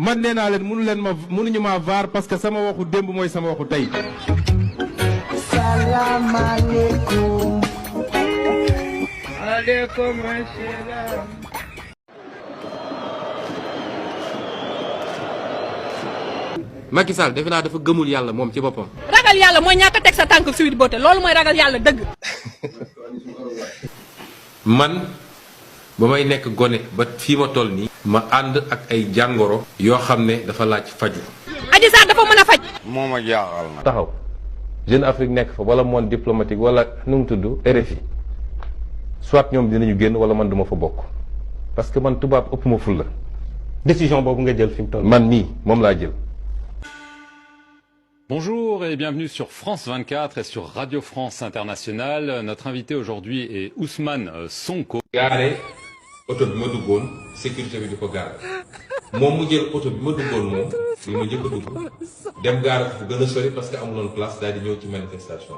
man nee naa leen mënuñu ma vaar parce que sama waxu démb mooy sama waxu tey. salaamaaleykum. aleykum salaam. Macky Sall defe naa dafa gëmul yàlla moom ci boppam. ragal yàlla mooy ñàkk a teg sa tànk Sweet Beauté loolu mooy ragal yàlla dëgg. man ba may nekk gone ba fii ma toll nii. ma ànd ak ay jàngoro. yoo xam ne dafa laaj faju. Adji Sarr dafa mën a faj. moo ma jaaxal na. taxaw Jeune Afrique nekk fa wala monde diplomatique wala nu mu tudd RFI soit ñoom dinañu génn wala man duma fa bokk parce que man tubaab ëpp ma ful la. décision boobu nga jël fi mu toll. man nii moom laa jël. Bonjour et bienvenue sur France 24 et sur Radio France Internationale. Notre invité aujourd'hui est Ousmane Sonko. gaare oto bi ma duggoon sécurité bi di ko gaare moom mu jël oto bi ma duggoon moom bi ma njëkk a dugg dem gaare fu gën a sori parce que amuloon place daal di ñëw ci manifestation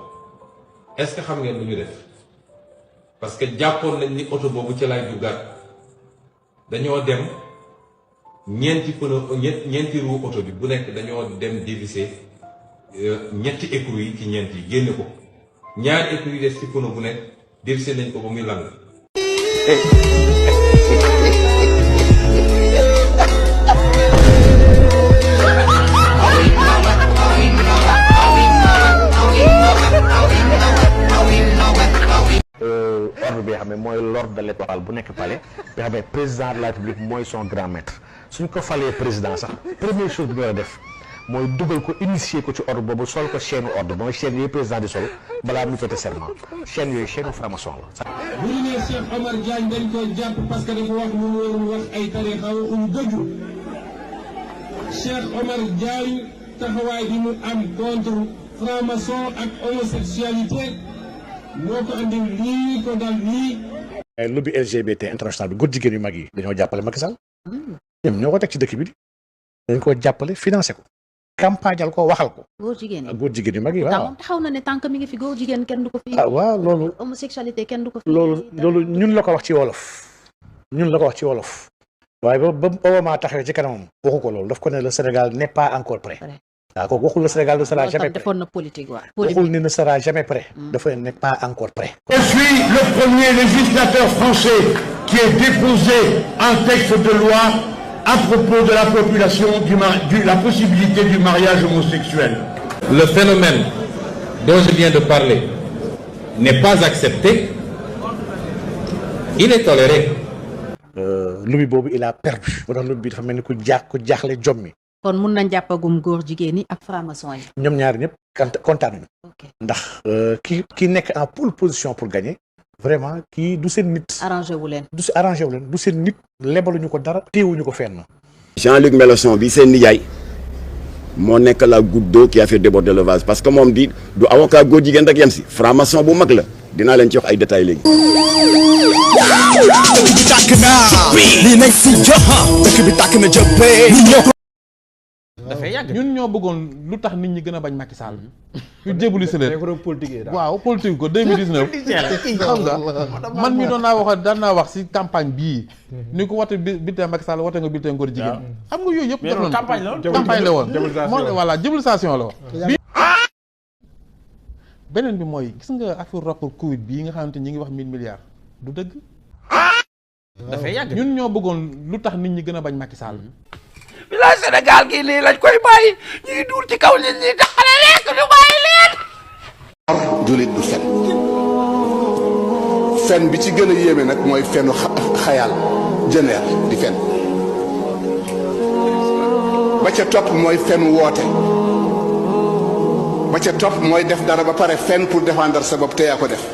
est-ce que xam ngeen lu ñu def parce que jàppoon nañ ni oto boobu ci lay duggaat dañoo dem ñeenti roue oto bi bu nekk dañoo dem dévisser ñetti écrou yi ci ñeent yi génne ko ñaari écrou yi des ci pneu bu nekk dévisser nañ ko ba muy lang. ordre bi nga xam ne mooy l'ordre de l'étoile bu nekk palais bi nga xam ne président de la République mooy son grand maître suñ ko falee président sax première chose bi ñu war a def mooy dugal ko initier ko ci ordre boobu sol ko chaîne ordre mooy chaîne yooyu président di sol balaa muy fêter serment chaîne yooyu chaîne franc-maçon la. bu ñu nee Cheikh Omar Diagne dañ koy jàpp parce que dafa wax lu mu warul wax ay tarixa waxuñu dëgg Cheikh Omar Diagne taxawaay bi mu am contre franc-maçon ak homosexualité moo ko andi lii ko dal lii. lobby LGBT international bi góor jigéen yu mag yi dañoo jàppale Macky Sall. ñoom ñoo ko teg ci dëkk bi dañ ko jàppale financé ko. campagnal ko waxal ko. góor jigéen yi góor jigéen yu mag yi waaw. taxaw na ne tànk mi ngi fi góor jigéen kenn du ko fi. waaw loolu. homosexualité kenn du ko fi. loolu ñun la ko wax ci wolof. waaye ba Obama taxawee ci kanamam. waxu ko loolu daf ko ne le Sénégal n'est pas encore prêt. waaw kooku waxul le Sénégal ne sera jamais prêt. defoon na politique waaw. waxul ne sera jamais prêt. dafa n'est pas encore prêt. Je suis le premier législateur français qui ait déposé un texte de loi à propos de la population la possibilité du mariage homosexuel. Le phénomène dont je viens de parler n'est pas accepté, il est toléré. lobby boobu il a perdu. ba tax lobby bi dafa mel ni ku jaaxle jommi. kon mun nañ jàppagum góor jigéen yi ak franc-maçon yi. ñoom ñaari ñëpp kontaan nañu. ndax ki nekk en pole position pour gagner. vraiment kii du seen nit. arrangé wu leen. du seen nit lebaluñu ko dara téewuñu ko fenn. Jean-Luc Mélenchon bi seen nijaay moo nekk la goutte d'eau qui a fait déborder le vase parce que moom du avocat góor jigéen rek yem si franc-maçon bu mag la dinaa leen ci wax ay détails léegi. dafay yàgg ñun ñoo bëggoon lu tax nit ñi gën a bañ Macky Sall. ñu jébbalu si leen waaw politique ko 2019. xam nga man mi daan naa wax si campagne bii. ni ko wote bulletin Macky Sall wote nga bulletin góor jigéen. xam nga yooyu yëpp. mais campagne la woon voilà jébalisation la woon. beneen bi mooy gis nga affaire rapport Covid bii nga xamante ñi ngi wax 1000 milliards du dëgg. dafay yàgg ñun ñoo bëggoon lu tax nit ñi gën a bañ Macky Sall. bilaay Sénégal gii lii lañ koy bàyyi ñuy duul ci kaw nit ñi taxale lekk ñu bàyyi leen. jullit du fen bi ci gën a yéeme nag mooy fenu xayal jëneer di fen ba ca topp mooy fen woote ba ca topp mooy def dara ba pare fen pour défendre sa bopp te yaa ko def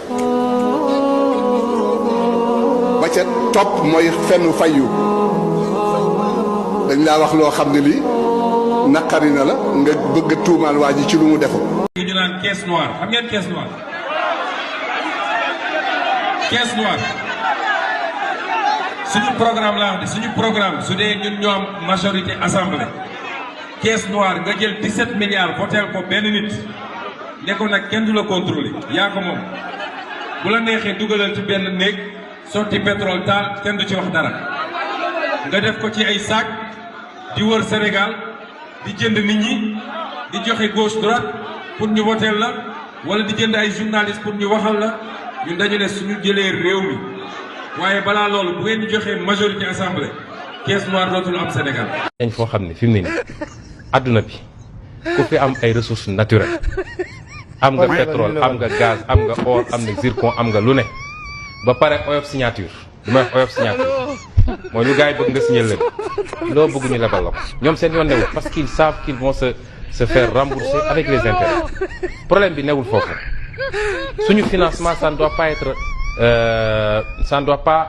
ba ca topp mooy fenu fayu dañ laa wax loo xam ne lii naqari na la nga bëgg a tuumaal waa ji ci lu mu defoo. ñu naan caisse noire xam ngeen caisse noire. caisse noire suñu programme la wax de suñu programme su dee ñun ñoo am majorité assemblée. caisse noire nga jël 17 milliards voteel ko benn nit ne ko nag kenn du la contrôler yaa ko moom bu la neexee dugalal ci benn néeg sotti pétrole taal kenn du ci wax dara nga def ko ci ay sac di wër Sénégal di jënd nit ñi di joxe gauche droite pour ñu voter la wala di jënd ay journalistes pour ñu waxal la ñun dañu ne suñu jëlee réew mi waaye balaa loolu bu ngeen ñu joxee majorité assemblée caisse noire dootul am Sénégal. dañ foo xam ne fi mu ne nii adduna bi ku fi am ay ressources naturelles am nga pétrole am nga gaz am nga or am nga zircon am nga lu ne ba pare oyof signature lu may wax oyof signature mooy lu gars yi bëgg nga signé leen loo bëgg ñu lebal la ko ñoom seen yoon newul parce qu'ils savent qu'ils vont se faire rembourser avec les intérêts problème bi newul foofu suñu financement ça ne doit pas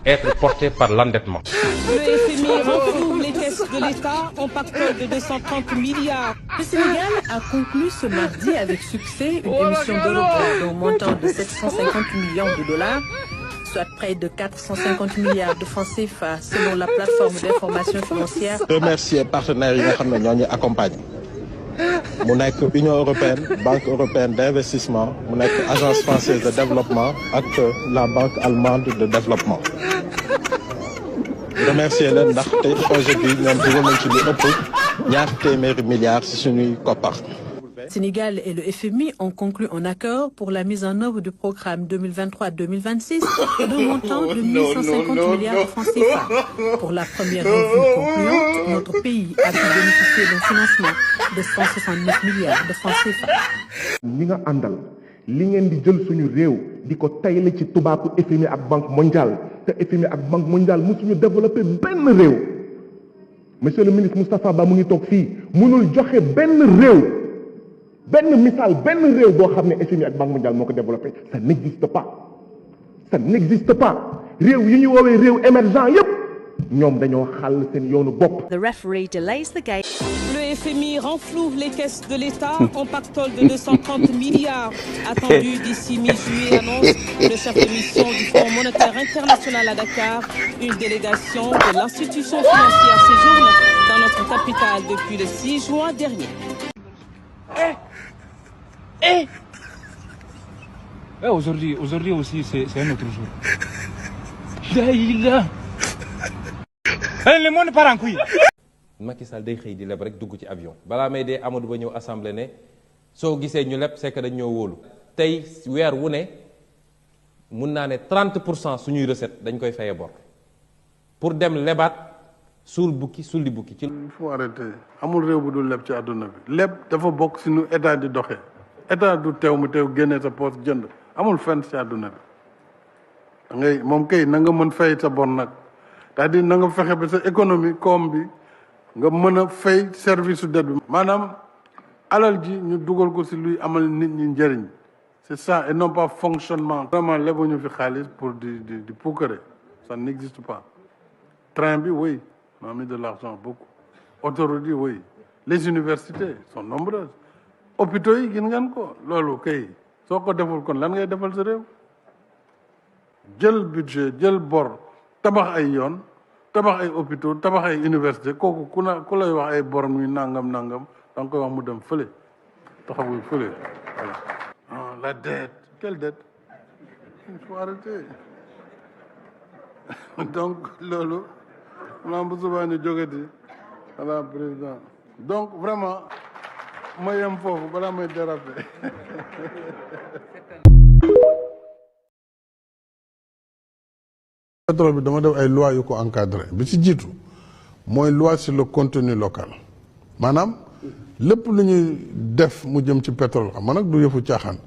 être porté par l'endettement. Le FMI renfloue les caisses de l'État en pactole de 230 milliards. Le Sénégal a conclu ce mardi avec succès une émission d'Eurobond d'un montant de 750 millions de dollars, soit près de 450 milliards de francs CFA selon la plateforme d'information financière. Remercier partenaires yi nga xam ne ñoo ñu accompagne mu nekk Union européenne Banque européenne d'investissement mu nekk Agence française de développement ak la Banque allemande de développement. Remercier leen ndax tey projet bi ñoom dugal nañ ci lu ëpp ñaar téeméeri milliards ci suñuy koppar. Sénégal et le FMI ont conclu un accord pour la mise en œuvre du programme 2023-2026 d'un montant de 1150 milliards de francs CFA. Pour la première revue concluante, notre pays a pu bénéficier d'un financement de 169 milliards de francs CFA. ñi nga àndal li ngeen di jël suñu réew di ko tayle ci tubaabu FMI ak Banque mondiale te FMI ak Banque mondiale musuñu développé benn réew monsieur le ministre Moustapha Ba mu ngi toog fii mënul joxe benn réew. benn misaal benn réew boo xam ne FMI ak Banque mondiale moo ko développé ça n'existe pas réew yi ñu woowee réew émergent yépp ñoom dañoo xàll seen yoonu bopp. The referee delays the game. Le FMI renfloue les caisses de l'État en pactole de 230 milliards attendu d'ici mi-juillet, annonce le chef de mission du Fonds monétaire international à Dakar. Une délégation de l'institution financière séjourne dans notre capitale depuis le 6 juin dernier. Aujourd'hui aussi, c'est un autre jour. Le monde part en couille. Macky Sall day xëy di leb rek dugg ci avion balaa may dee Amadou Ba ñëw assemblée ne soo gisee ñu leb c'est que dañ ñoo wóolu tey weer wu ne mun naa ne 30% suñuy recette dañ koy faye bor pour dem lebaat suul bukki sulli bukki ci. il faut arrêter amul réew bu dul leb ci àdduna bi leb dafa bokk si nu état di doxee état du teew mu teew génnee sa poche jënd amul fenn ci àdduna bi da ngay moom kay na nga mën fay sa bon nag c'est-à-dire na nga fexe ba sa économie koom bi nga mën a fay service su dette bi maanaam alal ji ñu dugal ko si luy amal nit ñi njëriñ c'est ça et non pas fonctionnement. Vraiment lebuñu fi xaalis pour di puukare ça n'existe pas train bi oui on a mis de l'argent beaucoup autoroute yi oui les universités sont nombreuses hôpitaux yi gis ngeen ko loolu kay soo ko deful kon lan ngay defal sa réew jël budget jël bor tabax ay yoon tabax ay hôpitaux tabax ay université kooku ku lay wax ay bor muy nangam da nga koy wax mu dem fële taxawul fële voilà. La dette quelle dette il faut arrêter donc loolu maanaam bu subaa ñu jógati voilà président donc vraiment ma yem foofu balaa may déraper. pétrole bi dama def ay loi yu ko encadré bi ci jiitu mooy loi sur le contenu local maanaam lépp lu ñuy def mu jëm ci pétrole xam nga nag du yëfu caaxaan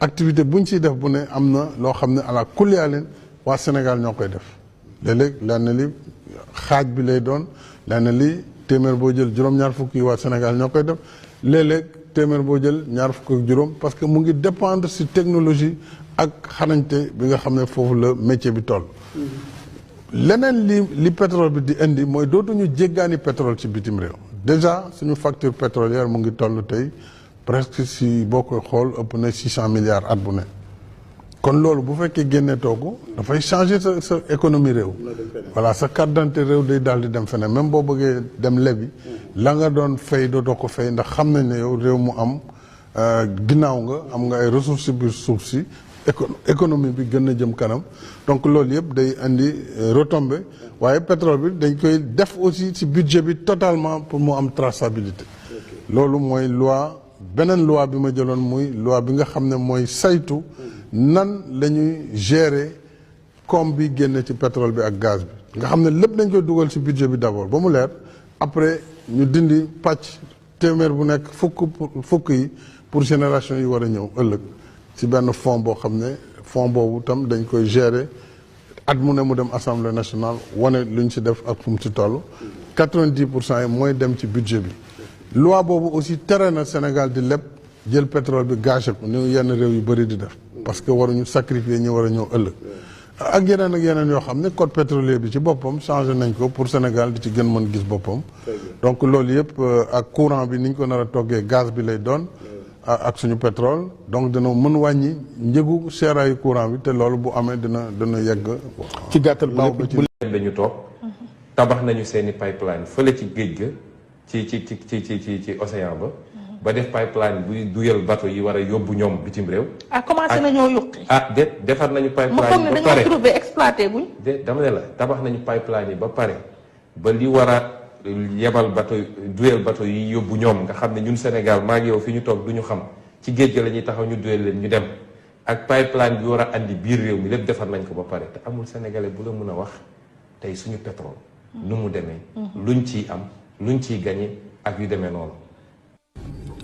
activité buñ ciy def bu ne am na loo xam ne ala kulliyaalin waa Sénégal ñoo koy def léeg-léeg lenn li xaaj bi lay doon lenn li téeméer boo jël juróom-ñaar fukk yi waa Sénégal ñoo koy def léeg-léeg téeméer boo jël ñaar fukk ak juróom parce que mu ngi dépendre ci technologie ak xarañte bi nga xam ne foofu la métier bi toll. leneen li pétrole bi di indi mooy dootuñu jéggaani pétrole ci bitim réew déjà suñu facture pétrolière mu ngi toll tey presque si boo koy xool ëpp na 600 milliards at bu ne kon loolu bu fekkee génnee toogu dafay changer sa économie réew voilà sa carte d'identité réew day daal di dem feneen même boo bëggee dem lebi la nga doon fay dootoo ko fay ndax xam nañ ne yow réew mu am ginnaaw nga am nga ay ressources ci biir suuf si économie bi gën a jëm kanam donc loolu yëpp day indi retombée waaye pétrole bi dañ koy def aussi ci budget bi totalement pour mu am traçabilité loolu mooy loi beneen loi bi ma jëloon muy loi bi nga xam ne mooy saytu nan la ñuy gérer comme bi génne ci pétrole bi ak gaz bi nga xam ne lépp dañ koy dugal ci budget bi d'abord ba mu leer après ñu dindi pàcc téeméer bu nekk fukk yi pour génération yi war a ñëw ëllëg ci benn fonds boo xam ne fonds boobu tam dañ koy gérer at mu ne mu dem assemblée nationale wane lu ñu ci def ak fu mu ci toll 90% yi mooy dem ci budget bi loi boobu aussi tere na Sénégal di leb jël pétrole bi gagé ko ni yenn réew yu bëri di def parce que waruñu sacrifier ñi war a ñëw ëllëg ak yeneen yoo xam ne code pétrolier bi ci boppam changé nañ ko pour Sénégal di ci gën mën gis boppam donc loolu yëpp ak courant bi ni ñu ko nar a toggee gaz bi lay doon ak suñu pétrole donc dina mën wàññi njëgu seeraayu courant bi te loolu bu amee dina yegg ci gàttal bu lañu toog tabax nañu seeni pipeline fële ci géej ga ci océan ba def pipeline buy duyal bateau yi war a yóbbu ñoom bitim réew. commencé nañoo yuqi. defar nañu pipeline ma foog ne dañoo trouvé exploité guñ. dama ne la tabax nañu pipeline yi ba pare ba li war a yebal bateau duyal bateau yi yóbbu ñoom nga xam ne ñun Sénégal maa ngi yow fi ñu toog du ñu xam ci géej ga la ñuy taxaw ñu duyal leen ñu dem ak pipeline bi war a andi biir réew mi lépp defar nañ ko ba pare te amul sénégalais bu la mën a wax tey suñu pétrole nu mu demee. luñ ciy am luñ ciy gagné ak yu demee noonu.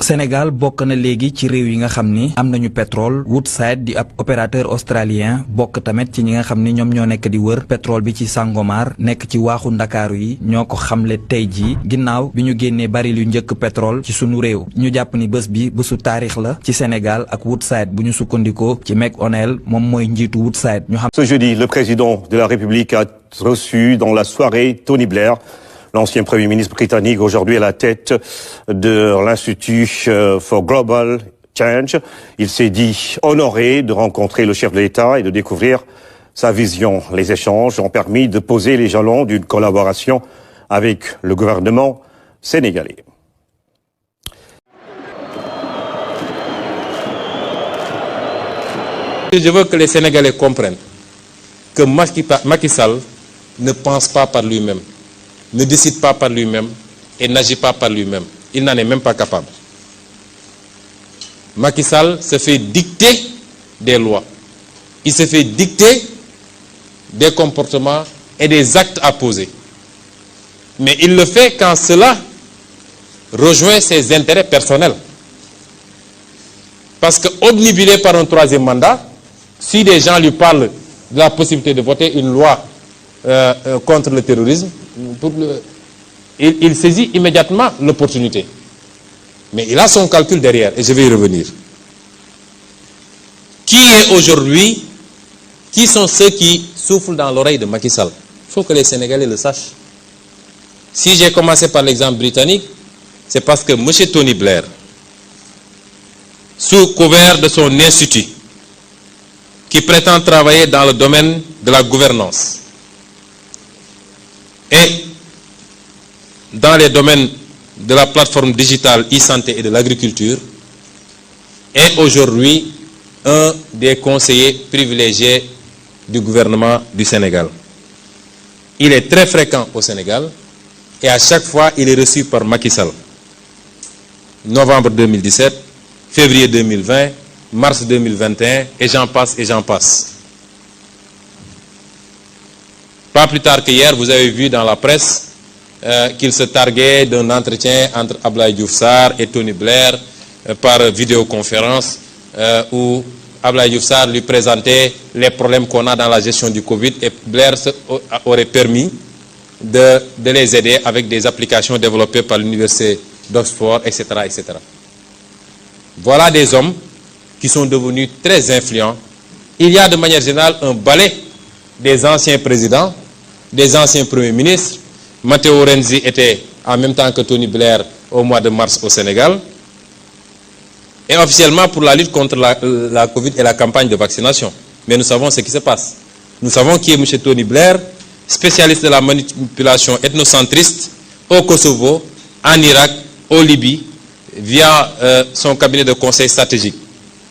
Sénégal bokk na léegi ci réew yi nga xam ni am nañu pétrole Woodside di ab opérateur australien bokk tamit ci ñi nga xam ni ñoom ñoo nekk di wër pétrole bi ci Sangomar nekk ci waaxu Ndakaaru yi ñoo ko xamle tey jii ginnaaw bi ñu génnee baril yu njëkk pétrole ci sunu réew ñu jàpp ni bés bi bésu taarix la ci Sénégal ak Woodside bu ñu sukkandikoo ci McOnell moom mooy njiitu Woodside ñu xam. Ce jeudi, le président de la République a reçu dans la soirée Tony Blair, l'ancien Premier ministre britannique, aujourd'hui à la tête de l'Institut for Global Change. Il s'est dit honoré de rencontrer le chef de l'État et de découvrir sa vision. Les échanges ont permis de poser les jalons d'une collaboration avec le gouvernement sénégalais. Je veux que les Sénégalais comprennent que Macky Sall ne pense pas par lui-même, ne décide pas par lui-même et n'agit pas par lui-même. Il n'en est même pas capable. Macky Sall se fait dicter des lois. Il se fait dicter des comportements et des actes à poser. Mais il le fait quand cela rejoint ses intérêts personnels. Parce que obnubilé par un troisième mandat, si des gens lui parlent de la possibilité de voter une loi contre le terrorisme, il saisit immédiatement l'opportunité. Mais il a son calcul derrière, et je vais y revenir. Qui sont ceux qui soufflent dans l'oreille de Macky Sall? Il faut que les Sénégalais le sachent. Si j'ai commencé par l'exemple britannique, c'est parce que M. Tony Blair, sous couvert de son institut, qui prétend travailler dans le domaine de la gouvernance et dans les domaines de la plateforme digitale e-santé et de l'agriculture, est aujourd'hui un des conseillers privilégiés du gouvernement du Sénégal. Il est très fréquent au Sénégal et à chaque fois il est reçu par Macky Sall. Novembre 2017, février 2020, mars 2021 et j'en passe. Pas plus tard qu'hier, vous avez vu dans la presse qu'il se targuait d'un entretien entre Abdoulaye Diouf Sarr et Tony Blair par vidéoconférence où Abdoulaye Diouf Sarr lui présentait les problèmes qu'on a dans la gestion du Covid et Blair aurait permis de les aider avec des applications développées par l'université d'Oxford, etc., etc. Voilà des hommes qui sont devenus très influents. Il y a de manière générale un balai des anciens présidents, des anciens premiers ministres. Matteo Renzi était en même temps que Tony Blair au mois de mars au Sénégal. Et officiellement pour la lutte contre la Covid et la campagne de vaccination. Mais nous savons ce qui se passe. Nous savons qui est M. Tony Blair, spécialiste de la manipulation ethnocentriste au Kosovo, en Irak, au Libye, via son cabinet de conseil stratégique.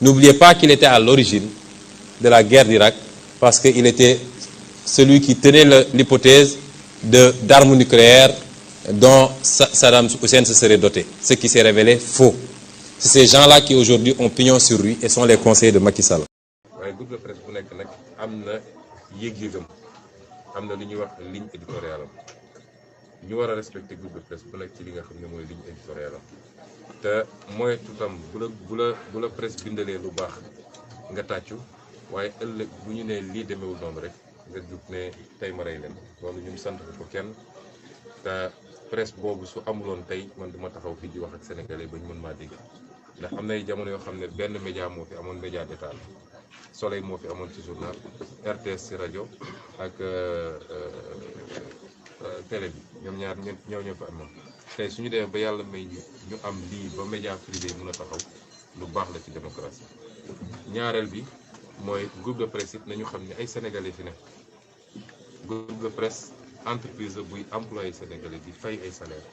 N'oubliez pas qu'il était à l'origine de la guerre d'Irak parce qu'il était celui qui tenait l'hypothèse d'armes nucléaires dont Saddam Hussein se serait doté, ce qui s'est révélé faux. C'est ces gens-là qui aujourd'hui ont pignon sur rue et sont les conseillers de Macky Sall. waaye groupe de presse bu nekk nag am na yëg-yëgam am na lu ñuy wax ligne éditoriale am ñu war a respecter groupe de presse bu nekk ci li nga xam ne mooy ligne éditoriale am te mooy tutam bu la presse bindalee lu baax nga tàccu waaye ëllëg bu ñu nee lii demeewul noonu rek nga jug ne tey ma rey leen loolu ñun sant ko kenn te presse boobu su amuloon tey man duma taxaw fii di wax ak sénégalais ba ñu mën maa dégg ndax am nay jamono yoo xam ne benn média moo fi amoon média d'état Soleil moo fi amoon ci journal RTS ci rajo ak télé bi ñoom ñaar ñoo fi amoon tey suñu demee ba yàlla may ñu am lii ba média privé mën a taxaw lu baax la ci démocratie ñaareel bi mooy groupe de presse it nañu xam ne ay sénégalais fi ne groupe de presse entreprise buy employé sénégalais di fay ay salaire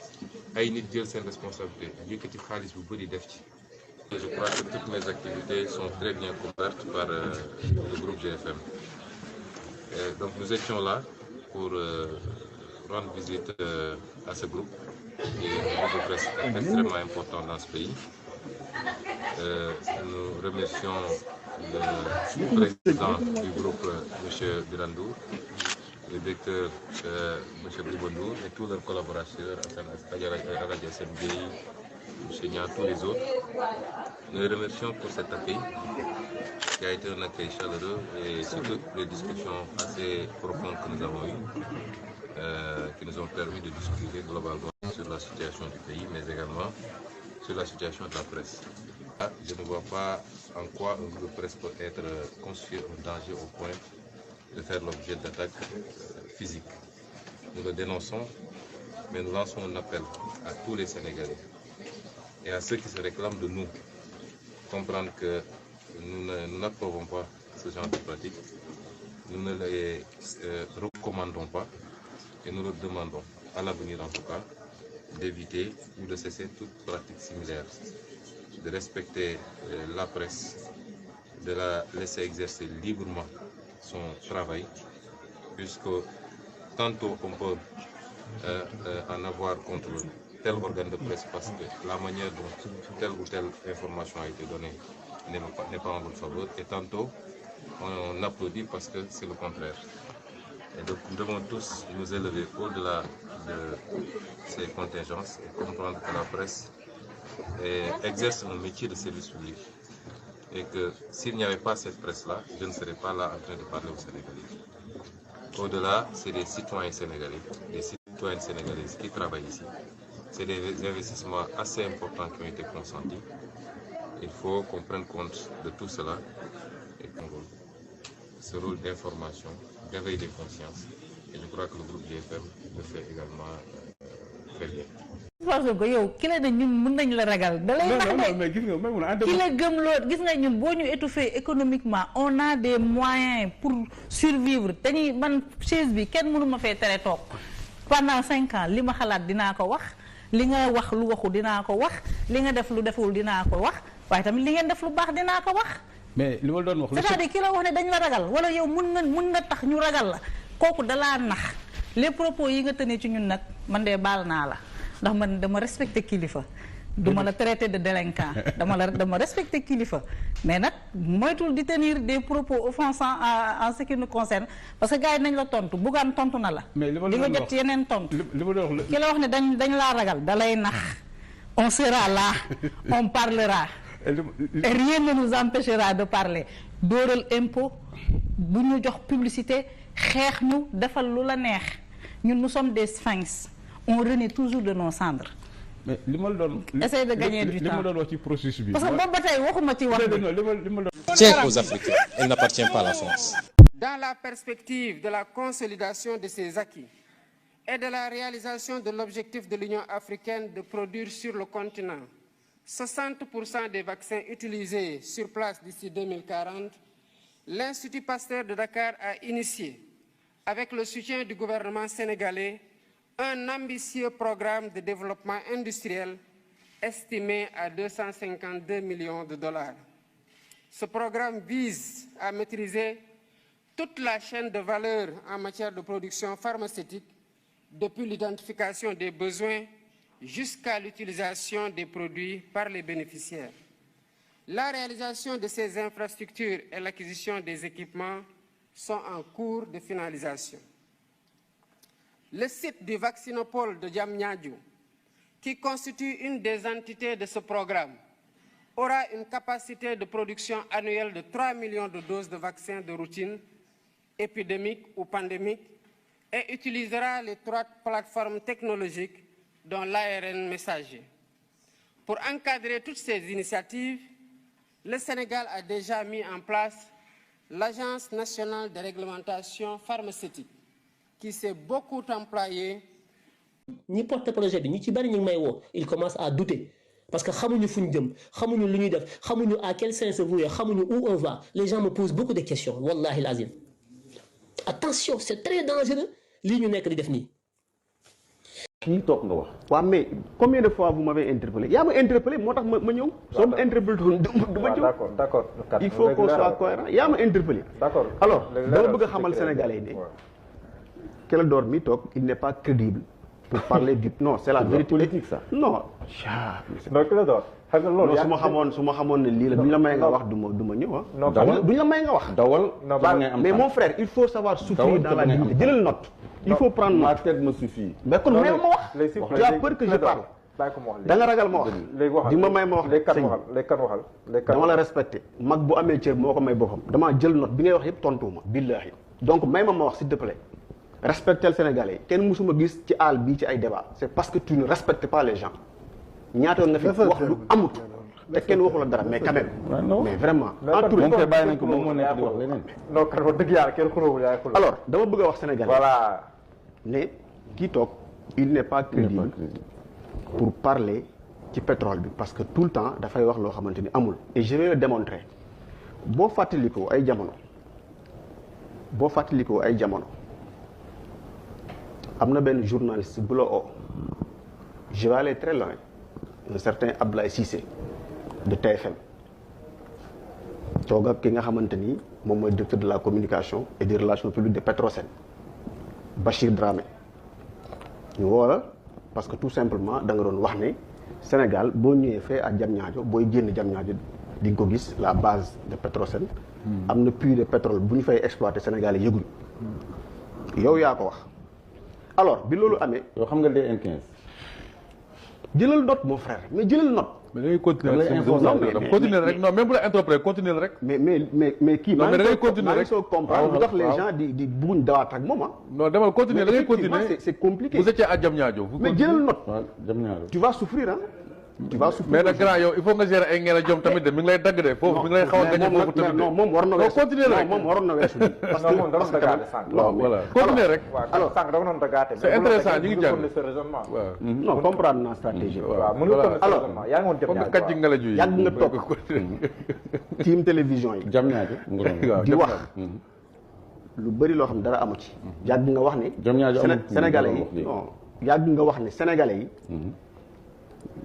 ay nit jël seen responsabilité yëkkati xaalis bu bëri def ci. Je crois que toutes mes activités sont très bien couvertes par le groupe GFM. Donc nous étions là pour rendre visite à ce groupe qui est un groupe de presse extrêmement important dans ce pays. Nous remercions le président du groupe, M. Birandou, le directeur, M. Boubondou, et tous leurs collaborateurs, Agadja Sembey, M. Nia, tous les autres. Nous les remercions pour cet accueil, qui a été un accueil chaleureux et surtout les discussions assez profondes que nous avons eues, qui nous ont permis de discuter globalement sur la situation du pays, mais également sur la situation de la presse. Je ne vois pas en quoi un groupe de presse peut être constitué un danger au point de faire l'objet d'attaques physiques. Nous le dénonçons, mais nous lançons un appel à tous les Sénégalais et à ceux qui se réclament de nous, comprendre que nous n'approuvons pas ce genre de pratique, nous ne les recommandons pas et nous leur demandons, à l'avenir en tout cas, d'éviter ou de cesser toute pratique similaire, de respecter la presse, de la laisser exercer librement son travail, puisque tantôt on peut en avoir contre tel organe de presse parce que la manière dont telle ou telle information a été donnée n'est pas en votre faveur, et tantôt on applaudit parce que c'est le contraire. Et donc nous devons tous nous élever au-delà de ces contingences et comprendre que la presse exerce un métier de service public. Et que s'il n'y avait pas cette presse-là, je ne serais pas là en train de parler aux Sénégalais. Au-delà, c'est des citoyens sénégalais, des citoyennes sénégalaises qui travaillent ici. C'est des investissements assez importants qui ont été consentis. Il faut qu'on prenne compte de tout cela et qu'on joue ce rôle d'information, d'éveil des consciences. Et je crois que le groupe GFM le fait également très bien. parce que yow ki la ne ñun mën nañ la ragal da lay nax mais gis nga même ki la gëm loo gis nga ñun boo ñu étouffé économiquement on a des moyens pour survivre dañuy man chaise bi kenn mënu ma fee tere toog pendant 5 ans li ma xalaat dinaa ko wax li nga wax lu waxu dinaa ko wax li nga def lu deful dinaa ko wax waaye tamit li ngeen def lu baax dinaa ko wax. mais li ma doon wax. c'est-à-dire ki la wax ne dañ la ragal wala yow mën nga tax ñu ragal la kooku dalaa nax les propos yi nga tënee ci ñun nag man de baal naa la ndax man dama respecté kilifa duma la traité de délinquant dama respecté kilifa mais nag moytul di tenir des propos offensants en ce qui nous concerne parce que gars yi nañ la tontu buggaan tontu na la. mais li ma di nga jot ci yeneen tontu. li ma doon wax ki la wax ne dañ laa ragal dalay nax on sera là on parlera. Et rien ne nous empêchera de parler dóoral impôt bu ñu jox publicité xeex ñu defal lu la neex ñun nous sommes des sphinx on renaît toujours de nos cendres. mais li ma doon. essaye de gagner du temps li ma doon wax ci processus bi. parce que boobu ba tey waxuma ci wax. Tiens aux Africains, elle n'appartient pas à la France. Dans la perspective de la consolidation de ces acquis et de la réalisation de l'objectif de l'Union africaine de produire sur le continent 60% des vaccins utilisés sur place d'ici 2040, l'Institut Pasteur de Dakar a initié, avec le soutien du gouvernement sénégalais, un ambitieux programme de développement industriel estimé à 252 millions de dollars. Ce programme vise à maîtriser toute la chaîne de valeur en matière de production pharmaceutique, depuis l'identification des besoins jusqu'à l'utilisation des produits par les bénéficiaires. La réalisation de ces infrastructures et l'acquisition des équipements sont en cours de finalisation. Le site du vaccinopole de Diamniadio, qui constitue une des entités de ce programme, aura une capacité de production annuelle de 3 millions de doses de vaccins de routine, épidémiques ou pandémiques, et utilisera les 3 plateformes technologiques dont l'ARN messager. Pour encadrer toutes ces initiatives, le Sénégal a déjà mis en place l'Agence nationale de réglementation pharmaceutique, qui s'est beaucoup employée. ñi porte projet bi ñi ci bari ñu ngi may woo il commence à douter parce que xamuñu fu ñu jëm xamuñu lu ñuy def xamuñu à quel sens se vouer xamuñu où on va. Les gens me posent beaucoup de questions wallahi lazim. Attention, c'est très dangereux lii ñu nekk di def nii. kii toog nga wax. waaw mais combien de fois vous m'avez interpellé yaa ma interpellé moo tax ma ñëw. soo ma interpellé du ma ñëw. d'accord. Il faut qu'on soit cohérent yaa ma interpellé. D'accord. Alors dama bëgg a xamal Sénégalais ne Clédor mi toog il n'est pas crédible pour parler du non c'est la vérité politique ça. Non. donc Clédor xam nga loolu su ma xamoon ne lii la duñ la may nga wax du ma ñëw ah. non duñ la may nga wax. dawal mais mon frère il faut savoir souffrir dans la dignité jëlal note. Il faut prendre ma tête me suffit. mais kon même ma wax. tu as peur que je parle. da nga ragal ma wax. di ma may ma wax. léegi kan waxal. dama la respecté mag bu amee cër moo ko may boppam damaa jël note bi ngay wax yëpp tontuwuma billahi donc may ma wax s'il te plaît. Respecter le Sénégalais kenn musuma gis ci àll bii ci ay débat c'est parce que tu ne respectes pas les gens ñaata nga fi wax lu amut te kenn waxu la dara mais quand même. mais vraiment. moom kay bàyyi nañ ko moom moo nekk di wax leneen. non kan wax dëgg yàlla kenn xuróowul yaay xuróo. alors dama bëgg a wax Sénégalais. voilà ne kii toog il n'est pas crédible pour parler ci pétrole bi parce que tout le temps dafay wax loo xamante ni amul. et je vais le démontrer boo fàttalikoo ay jamono am na benn journaliste bu la oo je vais aller très loin un certain Abdoulaye Cissé de TFM toog ak ki nga xamante ni moom mooy directeur de la communication et des relations publiques de Petrosen Bachir Dramé ñu woo la parce que tout simplement da nga doon wax ne Sénégal boo ñëwee fee à Diamniadio booy génn Diamniadio di nga ko gis la base de Petrosen am na puits de pétrole bu ñu fay exploiter Sénégal yi yëguñu yow yaa ko wax. Alors bi loolu amee. yoo xam nga DN15. jëlal note mon frère mais jëlal note. mais da ngay continuer rek continuer rek non même bu la interpréter continuer rek. mais kii. non mais da ngay continuer rek maa ngi soo comprendre lu tax les gens di bugguñ dawaat ak moom ah. non demal continuer da ngay continuer c'est compliqué. vous étiez à Diamniadio. mais jëlal note. tu vas souffrir ah. tu vas souffrir mais nag grand yow il faut nga gérer ay ngeen a jom tamit de mi ngi lay dagg de foofu mi ngi lay xaw a gañe foofu tamit de. non moom war na weesu continuer rek moom waroon na weesu. parce que moom dama dagaate sànq. voilà continuer rek. alors sànq dama doon dagaate. c'est intéressant ñu ngi jàng waaw. non comprendre naa stratégie. waaw mën nga ko raisonnement yaa ngi woon foog nga kàcc nga la juy. yàgg nga toog team télévision yi. Diamniadio di wax lu bëri loo xam dara amu ci. yàgg nga wax ne. Sénégalais yi non yàgg nga wax ne Sénégalais yi.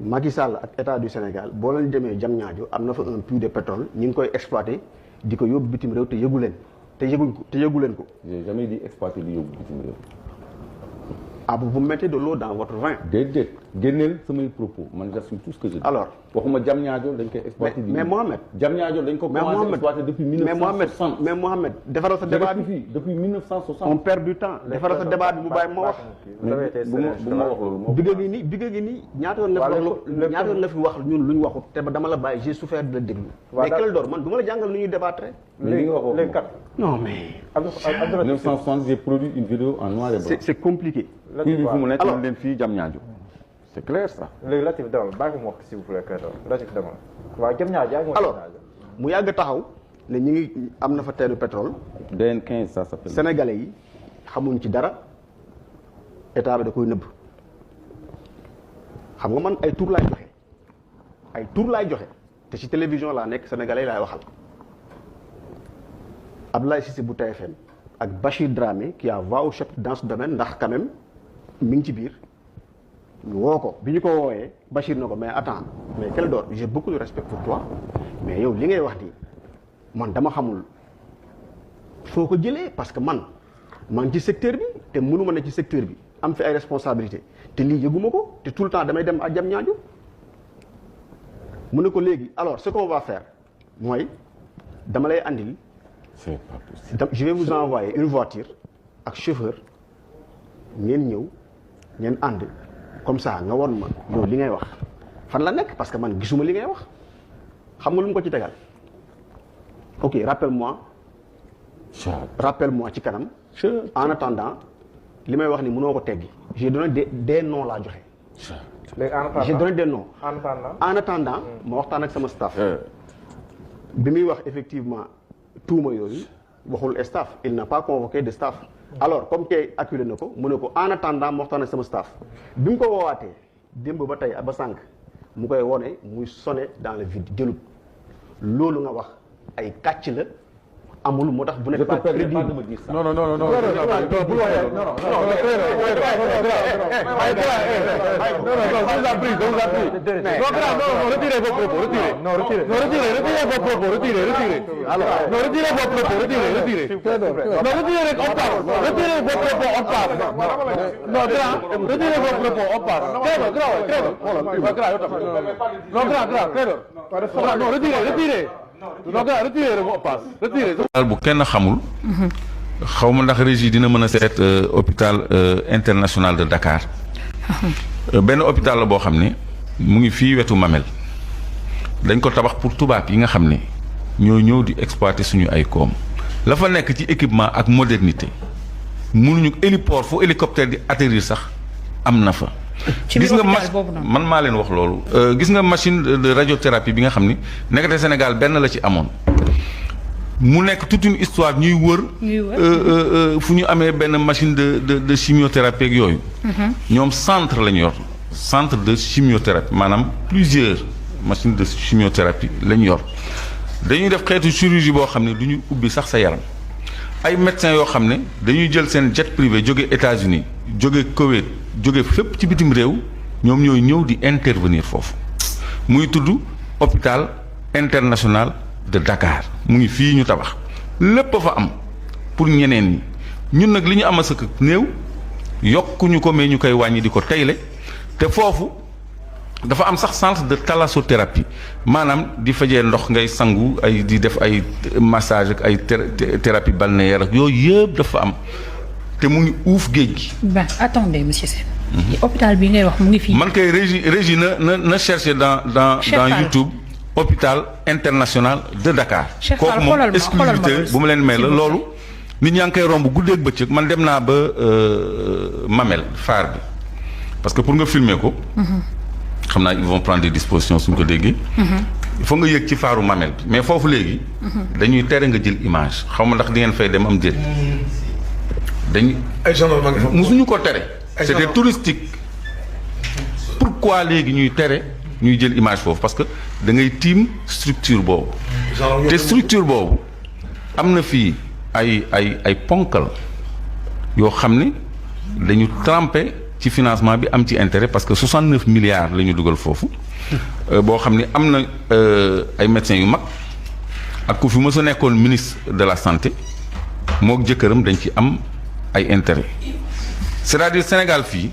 Macky Sall ak état du Sénégal boo leen demee Diamniadio am na fa un puits de pétrole ñu ngi koy exploiter di ko yóbbu bitim réew te yëgu leen te yëgu leen ko. j'ai jamais dit exploiter di yóbbu bitim réew. ah vous mettez de l'eau dans votre vin. déedéet génneel samay propos man j'assume tout ce que je dis. alors waxuma Diamniadio dañ koy exploiter. mais Mohamed. Diamniadio dañ ko commencé exploiter depuis 1960. mais Mohamed defaral sa débat bi depuis 1960. on perd du temps defaral sa débat bi bu bàyyi ma wax. bu ma wax loolu digga gi nii ñaata yoon la fi wax ñun lu ñu waxut te dama la bàyyi j'ai souffert de la déglu. mais Clédor man du ma la jàngal nu ñuy débattre. léegi kat non mais. 1960 j'ai produit une vidéo en noir et blanc. c'est compliqué. fu mu nekk leen fii Diamniadio c'est clair ça. léegi Latif demal bàyyi ko mu wax s'il vous plaît Clédor Latif demal waaw Diamniadio alors mu yàgg taxaw ne ñu ngi am na fa teenu pétrole. DN15 ça s'appelle. Sénégalais yi xamuñ ci dara état bi da koy nëbb xam nga man ay tur laay joxe te ci télévision laa nekk Sénégalais laay waxal Abdoulaye Cissé bu TFM ak Bachir Dramé qui a voix au chapitre dans ce domaine ndax quand même mi ngi ci biir ñu woo ko bi ñu ko woowee Bachir na ko mais attends mais Clédor j'ai beaucoup de respect pour toi mais yow li ngay wax nii man dama xamul foo ko jëlee parce que man maa ngi ci secteur bi te mënuma ne ci secteur bi am fi ay responsabilité te lii yëguma ko te tout le temps damay dem à Diamniadio mu ne ko léegi alors ce qu'on va faire mooy dama lay andil je vais vous envoyer une voiture ak chauffeur ngeen ñëw ngeen ànd comme ça nga won ma yow li ngay wax fan la nekk parce que man gisuma li ngay wax xam nga lu mu ko ci tegal ok rappelle-moi ci kanam en attendant li may wax ni mënoo ko teggi j'ai donné des noms laa joxe j'ai donné des noms en attendant ma waxtaan ak sama staff bi muy wax effectivement tuuma yooyu waxul staff il n'a pas convoqué de staff alors comme kay acculé na ko mu ne ko en attendant ma waxtaan ak sama staff bi mu ko woowaatee démb ba tey ba sànq mu koy wone muy sonné dans le vide jëlut loolu nga wax ay kàcc la amul moo tax bu nekk pas crédible. non non non non daal bu kenn xamul xaw ma ndax régie dina mën a seet hôpital international de Dakar benn hôpital la boo xam ne mu ngi fii wetu Mamel dañ ko tabax pour tubaab yi nga xam ne ñoo ñëw di exploiter suñu ay koom la fa nekk ci équipement ak modernité mënuñu héliport fu hélicoptère di atterrir sax am na fa gis nga man maa leen wax loolu gis nga machine de radiothérapie bi nga xam ni nekkate Sénégal benn la ci amoon mu nekk toute une histoire ñuy wër fu ñu amee benn machine de chimiothérapie ak yooyu ñoom centre la ñu yor centre de chimiothérapie maanaam plusieurs machines de chimiothérapie la ñu yor dañuy def xeetu chirurgie boo xam ne du ñu ubbi sax sa yaram ay médecins yoo xam ne dañuy jël seen jet privé jóge États-Unis jóge Koweït jóge fépp ci bitim réew ñoom ñooy ñëw di intervenir foofu muy tudd hôpital international de Dakar mu ngi fii ñu tabax lépp a fa am pour ñeneen ñi ñun nag li ñu am a sëkk néew yokkuñu ko mais ñu koy wàññi di ko teyle te foofu dafa am sax centre de thalassothérapie maanaam di fajee ndox ngay sangu ay di def ay massage ak ay thérapie balnéaire ak yooyu yëpp dafa am te mu ngi uuf géej gi. ben attendez monsieur Sène. hôpital bi ngay wax mu ngi fii. man kay régie na chercher dans YouTube hôpital international de Dakar. kooku moom exclusivité bu ma leen may la loolu. nit ñaa ngi koy romb guddeeg bëccëg man dem naa ba Mamel phare bi parce que pour nga filmer ko. xam naa ils vont prendre des dispositions suñ ko déggee. il faut nga yëg ci faaru Mamel bi mais foofu léegi. dañuy tere nga jël image xaw ma ndax di ngeen fay dem am déet. dañuy ay gendarme nga fa musuñu ko tere. c'était touristique. pourquoi léegi ñuy tere ñuy jël image foofu parce que da ngay tiim structure boobu. te structure boobu am na fii ay ponkal yoo xam ne dañu trempé. ci financement bi am ci intérêt parce que 69 milliards la ñu dugal foofu boo xam ni am na ay médecins yu mag ak ku fi mës a nekkoon ministre de la santé mook jëkkëram dañ ci am ay intérêt c'est-à-dire Sénégal fii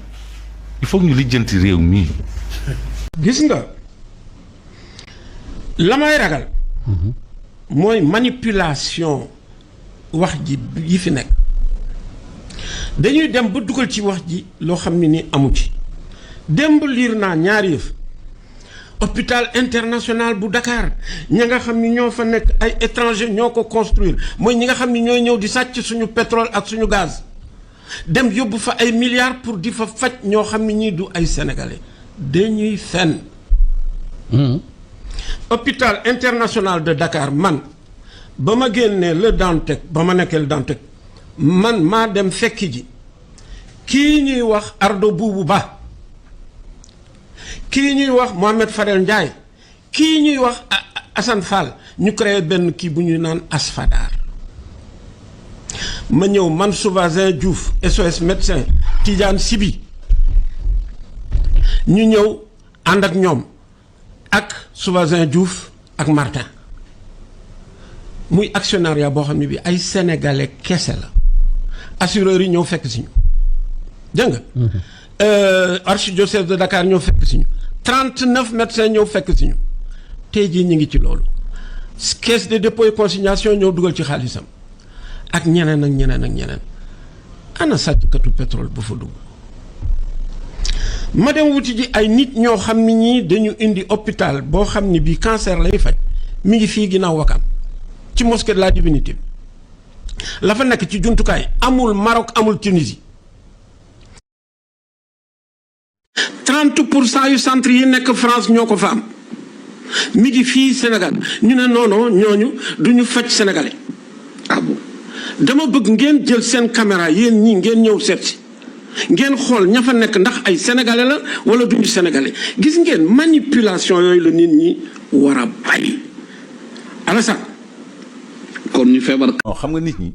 il faut que ñu lijjanti réew mii. gis nga la may ragal mooy manipulation wax ji yi fi nekk. dañuy dem ba dugal ci wax ji loo xam ne ni amu ci démb liir naa ñaari yëf hôpital international bu Dakar ña nga xam ni ñoo fa nekk ay étranger ñoo ko construire mooy ñi nga xam ni ñooy ñëw di sàcc suñu pétrole ak suñu gaz dem yóbbu fa ay milliards pour di fa faj ñoo xam ni ñii du ay sénégalais dañuy fenn. hôpital international de Dakar man ba ma génnee le Dantec ba ma nekkee le Dantec man maa dem fekki ji kii ñuy wax Ardo Boubou Ba kii ñuy wax Mohamed Fadel Ndiaye kii ñuy wax Assane Fall ñu créé benn kii bu ñuy naan Asfadar ma ñëw man Soubasin Diouf SOS médecin Tidiane Sibi ñu ñëw ànd ak ñoom ak Soubasin Diouf ak Martin muy actionnariat boo xam ne bi ay sénégalais kese la assureurs yi ñëw fekk si ñu dégg nga archidiocèse de Dakar ñëw fekk si ñu 39 médecins ñëw fekk si ñu tey jii ñu ngi ci loolu caisse de dépôt et consignation ñëw dugal ci xaalisam ak ñeneen ak ñeneen ak ñeneen ana sàcckatu pétrole bu fa dugg ma dem wuti ji ay nit ñoo xam ni ñii dañu indi hôpital boo xam ni bii cancer lay faj mi ngi fii ginnaaw Wakam ci mosquée de la Divinité la fa nekk ci jumtukaay amul Maroc amul Tunisie 30% yu centre yi nekk France ñoo ko fa am mi ngi fii Sénégal ñu ne non ñooñu duñu faj sénégalais ah bon dama bëgg ngeen jël seen caméra yéen ñii ngeen ñëw seet si ngeen xool ña fa nekk ndax ay sénégalais la wala duñu sénégalais gis ngeen manipulation yooyu la nit ñi war a bàyyi Alassane kon ñu feebar. xam nga nit ñi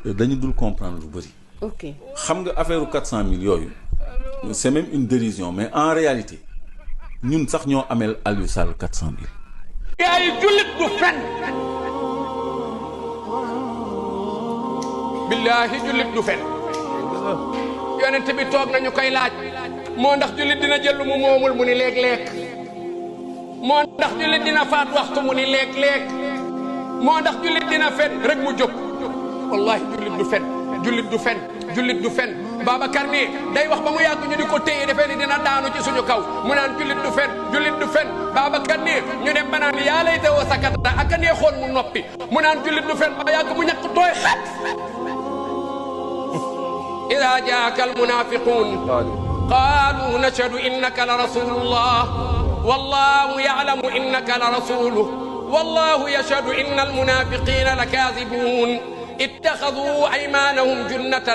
dañu dul comprendre lu bëri. ok xam nga affaire 400 000 yooyu c'est même une dérision mais en réalité ñun sax ñoo ameel Aliou Sall 400 000. yaay jullit du fen. billaahi jullit du fen. yonent bi toog nañu koy laaj moo ndax jullit dina jël lu mu moomul mu ni léeg-léeg moo ndax jullit dina faat waxtu mu ni léeg-léeg moo ndax jullit dina fen rek mu jóg wallahi jullit du fen jullit du fen jullit du fen Babacar ne day wax ba mu yàgg ñu di ko téye defee ni dina daanu ci suñu kaw mu naan jullit du fen jullit du fen Babacar ne ñu dem ba naan yaa lay tawoo sakata ak a neexoon mu noppi mu naan jullit du fen ba yàgg mu ñàkk tooy xat إذا جاءك المنافقون قالوا نشهد إنك لرسول الله والله يعلم إنك لرسوله والله يشهد إن المنافقين لكاذبون اتخذوا أيمانهم جنة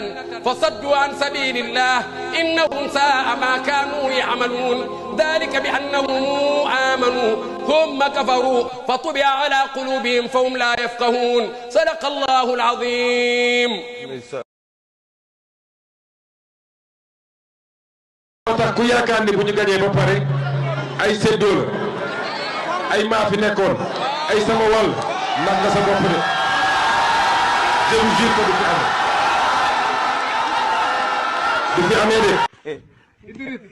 فصدوا عن سبيل الله إنهم ساء ما كانوا يعملون ذلك بأنهم آمنوا ثم كفروا فطبع على قلوبهم فهم لا يفقهون صدق الله العظيم tax ku yaakaar ni bu ñu gañee ba pare ay séddoo la ay maa fi nekkoon ay sama wàll ndax nga sa bopp de je vous jure que du fi amee de Idriss